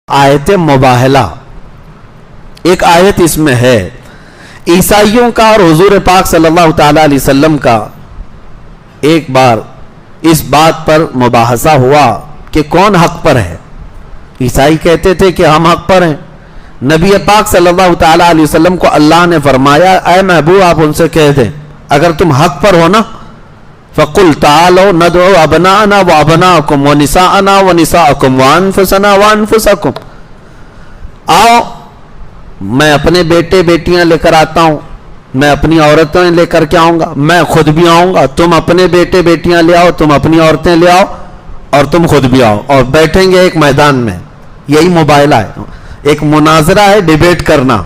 आयत मुबाहला एक आयत इसमें है ईसाइयों का और हुजूर पाक सल्लल्लाहु ताला अलैहि वसल्लम का एक बार इस बात पर मुबाहसा हुआ कि कौन हक पर है। ईसाई कहते थे कि हम हक पर हैं। नबी पाक सल्लल्लाहु ताला अलैहि वसल्लम को अल्लाह ने फरमाया, ऐ महबूब आप उनसे कह दें अगर तुम हक पर हो ना फ़कुल तालो नदउ अबनाना व अबनाकुम व निसाअना व निसाअकुम व अनफुसना व अनफुसकुम, आओ मैं अपने बेटे बेटियां लेकर आता हूं, मैं अपनी औरतें लेकर के आऊंगा, मैं खुद भी आऊंगा, तुम अपने बेटे बेटियां ले आओ, तुम अपनी औरतें ले आओ और तुम खुद भी आओ और बैठेंगे एक मैदान में। यही मुबाहला है, एक मुनाजरा है, डिबेट करना,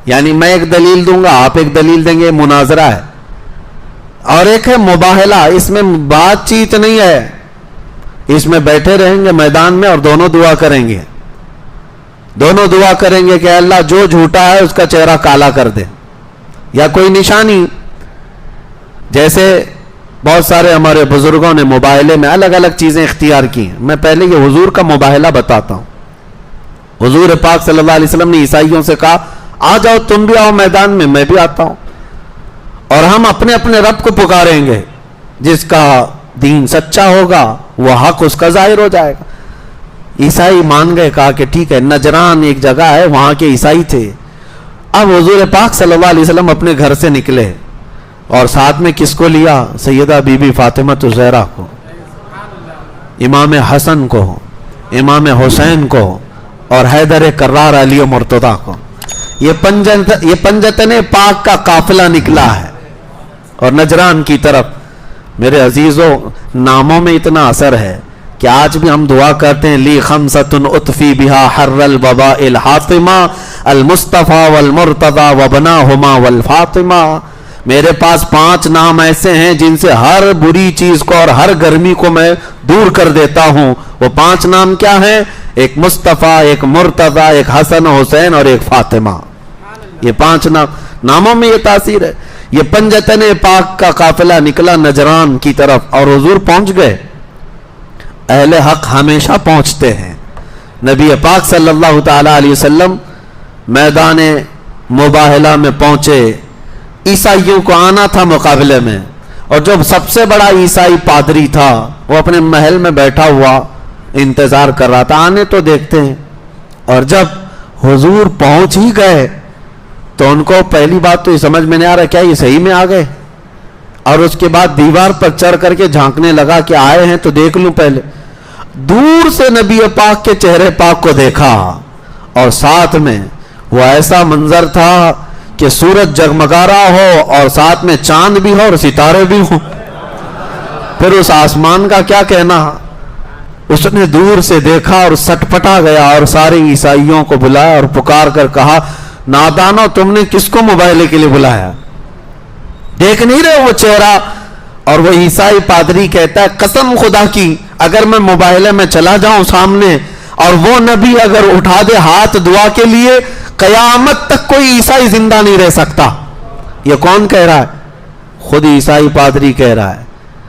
यानी मैं एक दलील दूंगा आप एक दलील देंगे, मुनाजरा है। और एक है मुबाहला, इसमें बातचीत नहीं है, इसमें बैठे रहेंगे मैदान में और दोनों दुआ करेंगे, दोनों दुआ करेंगे कि अल्लाह जो झूठा है उसका चेहरा काला कर दे, या कोई निशानी। जैसे बहुत सारे हमारे बुजुर्गों ने मुबाहले में अलग अलग चीजें इख्तियार की हैं। मैं पहले ये हुजूर का मुबाहला बताता हूं। हुजूर पाक सल्लल्लाहु अलैहि वसल्लम ने ईसाइयों से कहा, आ जाओ तुम भी आओ मैदान में, मैं भी आता हूं और हम अपने अपने रब को पुकारेंगे, जिसका दीन सच्चा होगा वह हक उसका जाहिर हो जाएगा। ईसाई मान गए, कहा कि ठीक है। नजरान एक जगह है, वहां के ईसाई थे। अब हुजूर पाक सल्लल्लाहु अलैहि वसल्लम अपने घर से निकले और साथ में किसको लिया? सैयदा बीबी फातिमा ज़हरा को, इमाम हसन को, इमाम हुसैन को और हैदर कर्रार अली मुर्तदा को। ये पंजतने पाक का काफिला निकला है और नजरान की तरफ। मेरे अजीजों, नामों में इतना असर है कि आज भी हम दुआ करते हैं, ली खमसतुन उतफी बिहा हर्रल वबा इल हातिमा अल मुस्तफा वल मुर्तदा वबना हुमा वल फातिमा। मेरे पास 5 नाम ऐसे हैं जिनसे हर बुरी चीज को और हर गर्मी को मैं दूर कर देता हूं। वो 5 नाम क्या हैं? एक मुस्तफा, एक मुर्तदा, एक हसन हुसैन और एक फातिमा। ये 5 नामों में ये तासीर है। ये पंजतने पाक का काफिला निकला नजरान की तरफ और हुजूर पहुंच गए। अहले हक हमेशा पहुंचते हैं। नबी पाक सल्लल्लाहु ताला अलैहि वसल्लम मैदान मुबाहला में पहुंचे। ईसाइयों को आना था मुकाबले में, और जब सबसे बड़ा ईसाई पादरी था वो अपने महल में बैठा हुआ इंतजार कर रहा था, आने तो देखते हैं। और जब हुजूर पहुंच ही गए तो उनको पहली बात तो ये समझ में नहीं आ रहा क्या ये सही में आ गए, और उसके बाद दीवार पर चढ़ करके झांकने लगा कि आए हैं तो देख लूं पहले। दूर से नबी पाक के चेहरे पाक को देखा और साथ में वो ऐसा मंजर था कि सूरज जगमगा रहा हो और साथ में चांद भी हो और सितारे भी हो। फिर उस आसमान का क्या कहना, उसने दूर से देखा और सटपटा गया और सारे ईसाइयों को बुलाया और पुकार कर कहा, नादानो तुमने किसको मुबाहले के लिए बुलाया? देख नहीं रहे वो चेहरा? और वो ईसाई पादरी कहता है, कसम खुदा की अगर मैं मुबाहले में चला जाऊं सामने और वो नबी अगर उठा दे हाथ दुआ के लिए, कयामत तक कोई ईसाई जिंदा नहीं रह सकता। ये कौन कह रहा है? खुद ईसाई पादरी कह रहा है।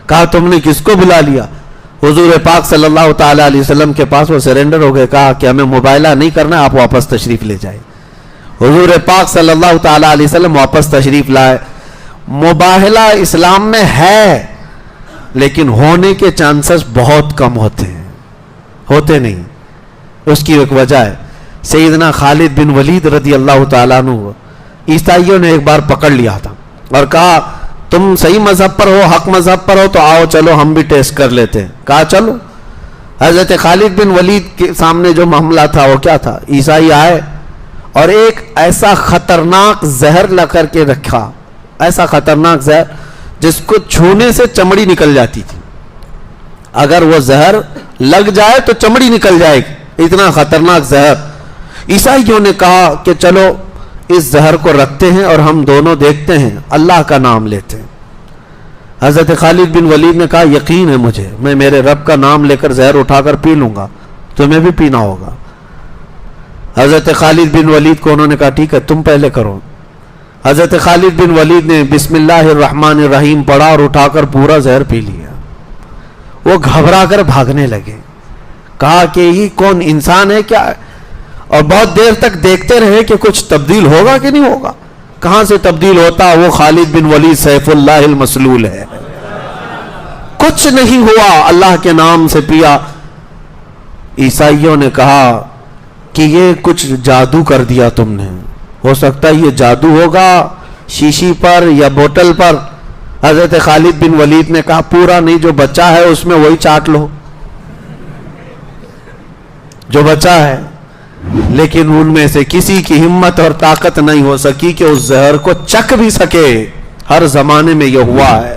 कहा तुमने किसको बुला लिया? हुजूर पाक सल्लल्लाहु ताला अलैहि वसल्लम के पास वो सरेंडर हो गए। कहा कि हमें मुबाहला नहीं करना, आप वापस तशरीफ ले जाए। हुजूर पाक सल्लल्लाहु ताला अलैहि वसल्लम वापस तशरीफ लाए। मुबाहला इस्लाम में है, लेकिन होने के चांसेस बहुत कम होते हैं, होते नहीं। उसकी एक वजह है, सैयदना खालिद बिन वलीद रदी अल्लाह ताला अन्हु ईसाइयों ने एक बार पकड़ लिया था और कहा तुम सही मजहब पर हो, हक मजहब पर हो, तो आओ चलो हम भी टेस्ट कर लेते हैं। कहा चलो। हजरत खालिद बिन वलीद के सामने जो मामला था वो क्या था? ईसाई आए और एक ऐसा खतरनाक जहर ला करके रखा, ऐसा खतरनाक जहर जिसको छूने से चमड़ी निकल जाती थी। अगर वो जहर लग जाए तो चमड़ी निकल जाएगी, इतना खतरनाक जहर। ईसाइयों ने कहा कि चलो इस जहर को रखते हैं और हम दोनों देखते हैं, अल्लाह का नाम लेते हैं। हजरत खालिद बिन वलीद ने कहा यकीन है मुझे, मैं मेरे रब का नाम लेकर जहर उठाकर पी लूंगा, तुम्हें भी पीना होगा। हजरत खालिद बिन वलीद को उन्होंने कहा ठीक है तुम पहले करो। हजरत खालिद बिन वलीद ने बिस्मिल्लाहिर्रहमानिर्रहीम पढ़ा और उठाकर पूरा जहर पी लिया। वो घबरा कर भागने लगे। کہا کہ یہ کون انسان ہے کیا ہے؟ اور بہت دیر تک دیکھتے رہے کہ کچھ تبدیل ہوگا کہ نہیں ہوگا. کہاں سے تبدیل ہوتا؟ وہ خالد بن ولید سیف اللہ المسلول ہے. کچھ نہیں ہوا، اللہ کے نام سے پیا. عیسائیوں نے کہا کہ یہ کچھ جادو کر دیا تم نے، ہو سکتا ہے یہ جادو ہوگا شیشی پر یا بوتل پر. حضرت خالد بن ولید نے کہا پورا نہیں، جو بچا ہے اس میں وہی چاٹ لو جو بچا ہے. لیکن ان میں سے کسی کی ہمت اور طاقت نہیں ہو سکی کہ اس زہر کو چکھ بھی سکے. ہر زمانے میں یہ ہوا ہے.